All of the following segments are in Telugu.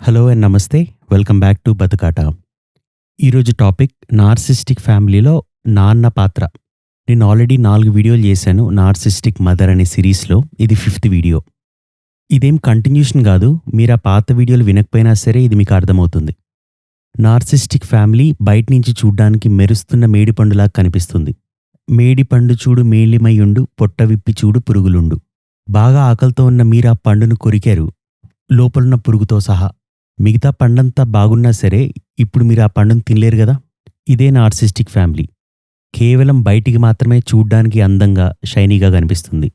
Hello and namaste. Welcome back to Bathukata. ఈరోజు టాపిక్ నార్సిస్టిక్ ఫ్యామిలీలో నాన్న పాత్ర. నేను ఆల్రెడీ 4 వీడియోలు చేశాను నార్సిస్టిక్ మదర్ అనే సిరీస్లో. ఇది 5th వీడియో. ఇదేం కంటిన్యూషన్ కాదు. మీరు ఆ పాత వీడియోలు వినకపోయినా సరే ఇది మీకు అర్థమవుతుంది. నార్సిస్టిక్ ఫ్యామిలీ బయట నుంచి చూడ్డానికి మెరుస్తున్న మేడిపండులా కనిపిస్తుంది. మేడిపండు చూడు మేలిమయ్యుండు, పొట్ట విప్పి చూడు పురుగులుండు. బాగా ఆకలితో ఉన్న మీరు ఆ పండును కొరికారు, లోపలున్న పురుగుతో సహా. మిగతా పండంతా బాగున్నా సరే ఇప్పుడు మీరు ఆ పండును తినలేరు కదా. ఇదే నార్సిస్టిక్ ఫ్యామిలీ. కేవలం బయటికి మాత్రమే చూడ్డానికి అందంగా షైనీగా కనిపిస్తుంది.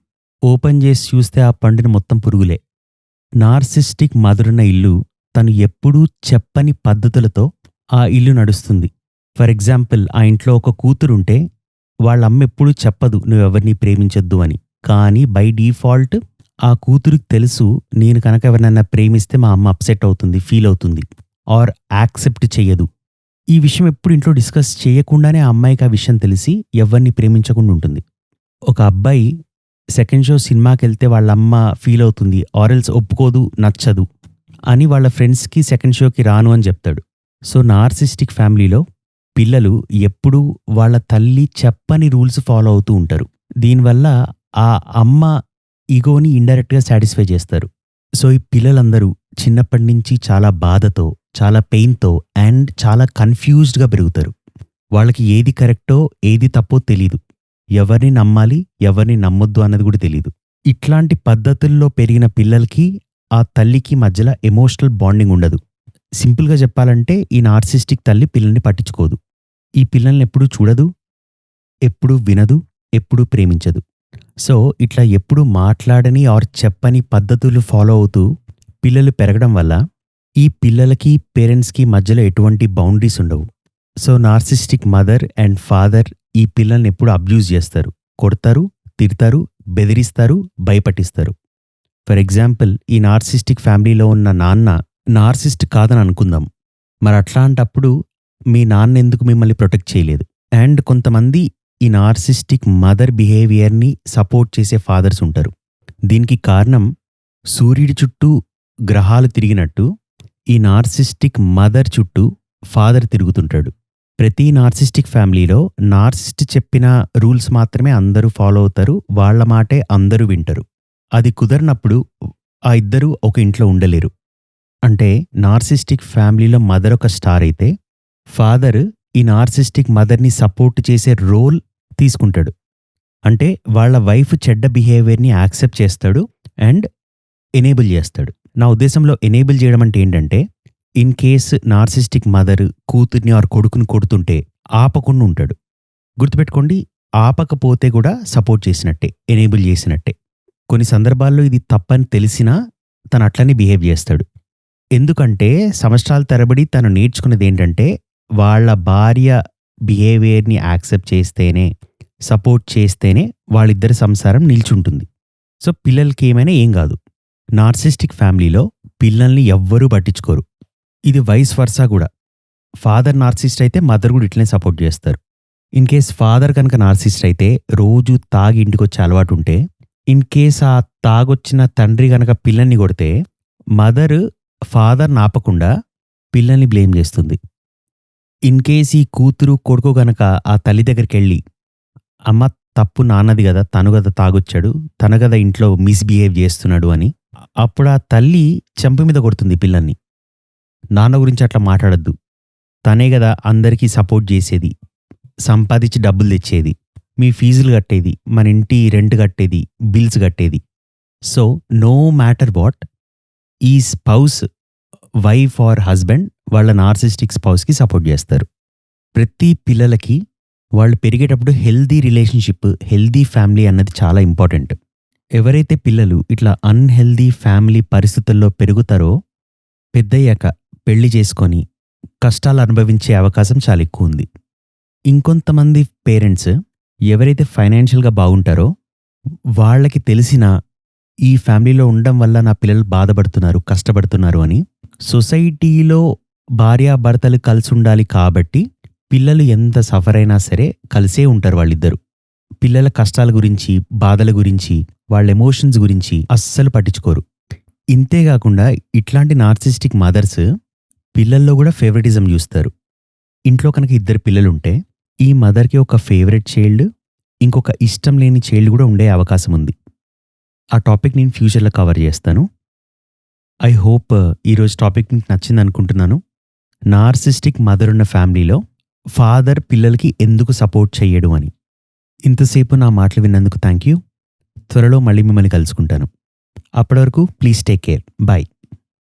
ఓపెన్ చేసి చూస్తే ఆ పండుని మొత్తం పురుగులే. నార్సిస్టిక్ మదరున్న ఇల్లు తను ఎప్పుడూ చెప్పని పద్ధతులతో ఆ ఇల్లు నడుస్తుంది. ఫర్ ఎగ్జాంపుల్, ఆ ఇంట్లో ఒక కూతురుంటే వాళ్ళమ్మ ఎప్పుడూ చెప్పదు నువ్వెవరిని ప్రేమించొద్దు అని. కానీ బై డీఫాల్ట్ ఆ కూతురికి తెలుసు, నేను కనుక ఎవరినైనా ప్రేమిస్తే మా అమ్మ అప్సెట్ అవుతుంది, ఫీల్ అవుతుంది, ఆర్ యాక్సెప్ట్ చెయ్యదు. ఈ విషయం ఎప్పుడు ఇంట్లో డిస్కస్ చేయకుండానే ఆ అమ్మాయికి ఆ విషయం తెలిసి ఎవరిని ప్రేమించకుండా ఉంటుంది. ఒక అబ్బాయి సెకండ్ షో సినిమాకి వెళ్తే వాళ్ళ అమ్మ ఫీల్ అవుతుంది, ఆరెల్స్ ఒప్పుకోదు, నచ్చదు అని వాళ్ళ ఫ్రెండ్స్కి సెకండ్ షోకి రాను అని చెప్తాడు. సో నార్సిస్టిక్ ఫ్యామిలీలో పిల్లలు ఎప్పుడూ వాళ్ళ తల్లి చెప్పని రూల్స్ ఫాలో అవుతూ ఉంటారు. దీనివల్ల ఆ అమ్మ ఈగోని ఇండైరెక్ట్గా సాటిస్ఫై చేస్తారు. సో ఈ పిల్లలందరూ చిన్నప్పటి నుంచి చాలా బాధతో, చాలా పెయిన్తో అండ్ చాలా కన్ఫ్యూజ్డ్గా పెరుగుతారు. వాళ్ళకి ఏది కరెక్టో ఏది తప్పో తెలీదు. ఎవరిని నమ్మాలి, ఎవరిని నమ్మొద్దు అన్నది కూడా తెలీదు. ఇట్లాంటి పద్ధతుల్లో పెరిగిన పిల్లలకి ఆ తల్లికి మధ్యలో ఎమోషనల్ బాండింగ్ ఉండదు. సింపుల్గా చెప్పాలంటే ఈ నార్సిస్టిక్ తల్లి పిల్లల్ని పట్టించుకోదు. ఈ పిల్లల్ని ఎప్పుడూ చూడదు, ఎప్పుడూ వినదు, ఎప్పుడూ ప్రేమించదు. సో ఇట్లా ఎప్పుడు మాట్లాడని ఆర్ చెప్పని పద్ధతులు ఫాలో అవుతూ పిల్లలు పెరగడం వల్ల ఈ పిల్లలకి పేరెంట్స్కి మధ్యలో ఎటువంటి బౌండరీస్ ఉండవు. So narcissistic mother and father ఈ పిల్లల్ని ఎప్పుడు అబ్యూజ్ చేస్తారు, కొడతారు, తిడతారు, బెదిరిస్తారు, భయపట్టిస్తారు. ఫర్ ఎగ్జాంపుల్, ఈ నార్సిస్టిక్ ఫ్యామిలీలో ఉన్న నాన్న నార్సిస్ట్ కాదని అనుకుందాం. మరి అట్లాంటప్పుడు మీ నాన్న ఎందుకు మిమ్మల్ని ప్రొటెక్ట్ చేయలేదు? అండ్ కొంతమంది ఈ నార్సిస్టిక్ మదర్ బిహేవియర్ని సపోర్ట్ చేసే ఫాదర్స్ ఉంటారు. దీనికి కారణం, సూర్యుడి చుట్టూ గ్రహాలు తిరిగినట్టు ఈ నార్సిస్టిక్ మదర్ చుట్టూ ఫాదర్ తిరుగుతుంటాడు. ప్రతి నార్సిస్టిక్ ఫ్యామిలీలో నార్సిస్ట్ చెప్పిన రూల్స్ మాత్రమే అందరూ ఫాలో అవుతారు, వాళ్ళ మాటే అందరూ వింటారు. అది కుదరనప్పుడు ఆ ఇద్దరూ ఒక ఇంట్లో ఉండలేరు. అంటే నార్సిస్టిక్ ఫ్యామిలీలో మదర్ ఒక స్టార్ అయితే ఫాదర్ ఈ నార్సిస్టిక్ మదర్ని సపోర్ట్ చేసే రోల్ తీసుకుంటాడు. అంటే వాళ్ళ వైఫ్ చెడ్డ బిహేవియర్ని యాక్సెప్ట్ చేస్తాడు అండ్ ఎనేబుల్ చేస్తాడు. నా ఉద్దేశంలో ఎనేబుల్ చేయడం అంటే ఏంటంటే, ఇన్ కేస్ నార్సిస్టిక్ మదర్ కూతుర్ని ఆర్ కొడుకుని కొడుతుంటే ఆపకుండా ఉంటాడు. గుర్తుపెట్టుకోండి, ఆపకపోతే కూడా సపోర్ట్ చేసినట్టే, ఎనేబుల్ చేసినట్టే. కొన్ని సందర్భాల్లో ఇది తప్పని తెలిసినా తను అట్లనే బిహేవ్ చేస్తాడు. ఎందుకంటే సంవత్సరాల తరబడి తను నేర్చుకున్నది ఏంటంటే, వాళ్ళ భార్య బిహేవియర్ని యాక్సెప్ట్ చేస్తేనే, సపోర్ట్ చేస్తేనే వాళ్ళిద్దరి సంసారం నిల్చుంటుంది. సో పిల్లలకి ఏమైనా ఏం కాదు. నార్సిస్టిక్ ఫ్యామిలీలో పిల్లల్ని ఎవ్వరూ పట్టించుకోరు. ఇది వైస్ వర్సా కూడా. ఫాదర్ నార్సిస్ట్ అయితే మదర్ కూడా ఇట్లనే సపోర్ట్ చేస్తారు. ఇన్ కేస్ ఫాదర్ కనుక నార్సిస్ట్ అయితే రోజు తాగి ఇంటికి వచ్చే అలవాటు ఉంటే, ఇన్ కేస్ ఆ తాగొచ్చిన తండ్రి కనుక పిల్లల్ని కొడితే మదర్ ఫాదర్ నాపకుండా పిల్లల్ని బ్లేమ్ చేస్తుంది. ఇన్ కేస్ ఈ కూతురు కొడుకు గనక ఆ తల్లి దగ్గరికి వెళ్ళి, అమ్మ తప్పు నాన్నది కదా, తను కదా తాగొచ్చాడు, తన కదా ఇంట్లో మిస్బిహేవ్ చేస్తున్నాడు అని, అప్పుడు ఆ తల్లి చెంప మీద కొడుతుంది పిల్లల్ని. నాన్న గురించి అట్లా మాట్లాడద్దు, తనే కదా అందరికీ సపోర్ట్ చేసేది, సంపాదించి డబ్బులు తెచ్చేది, మీ ఫీజులు కట్టేది, మన ఇంటి రెంట్ కట్టేది, బిల్స్ కట్టేది. సో నో మ్యాటర్ వాట్, ఈ స్పౌస్, వైఫ్ ఆర్ హస్బెండ్ వాళ్ళ నార్సిస్టిక్ స్పౌస్కి సపోర్ట్ చేస్తారు. ప్రతి పిల్లలకి వాళ్ళు పెరిగేటప్పుడు హెల్దీ రిలేషన్షిప్, హెల్దీ ఫ్యామిలీ అన్నది చాలా ఇంపార్టెంట్. ఎవరైతే పిల్లలు ఇట్లా అన్హెల్దీ ఫ్యామిలీ పరిస్థితుల్లో పెరుగుతారో పెద్దయ్యాక పెళ్లి చేసుకొని కష్టాలు అనుభవించే అవకాశం చాలా ఎక్కువ ఉంది. ఇంకొంతమంది పేరెంట్స్ ఎవరైతే ఫైనాన్షియల్గా బాగుంటారో వాళ్ళకి తెలిసిన ఈ ఫ్యామిలీలో ఉండడం వల్ల నా పిల్లలు బాధపడుతున్నారు, కష్టపడుతున్నారు అని సొసైటీలో భార్యాభర్తలు కలిసి ఉండాలి కాబట్టి పిల్లలు ఎంత సఫర్ అయినా సరే కలిసే ఉంటారు వాళ్ళిద్దరు. పిల్లల కష్టాల గురించి, బాధల గురించి, వాళ్ళ ఎమోషన్స్ గురించి అస్సలు పట్టించుకోరు. ఇంతే గాకుండా ఇట్లాంటి నార్సిస్టిక్ మదర్స్ పిల్లల్లో గూడా ఫేవరెటిజం జూస్తారు. ఇంట్లో కనుక ఇద్దరు పిల్లలుంటే, ఈ మదర్‌కి ఒక ఫేవరెట్ చైల్డ్, ఇంకొక ఇష్టం లేని చైల్డ్ గూడా ఉండే అవకాశం ఉంది. ఆ టాపిక్ నేను ఫ్యూచర్‌లో కవర్ జేస్తాను. ఐ హోప్ ఈరోజు టాపిక్ మీకు నచ్చిందనుకుంటున్నాను. నార్సిస్టిక్ మదర్ ఉన్న ఫ్యామిలీలో ఫాదర్ పిల్లలకి ఎందుకు సపోర్ట్ చెయ్యడు అని. ఇంతసేపు నా మాటలు విన్నందుకు థాంక్ యూ. త్వరలో మళ్ళీ మిమ్మల్ని కలుసుకుంటాను. అప్పటి వరకు ప్లీజ్ టేక్ కేర్. బై.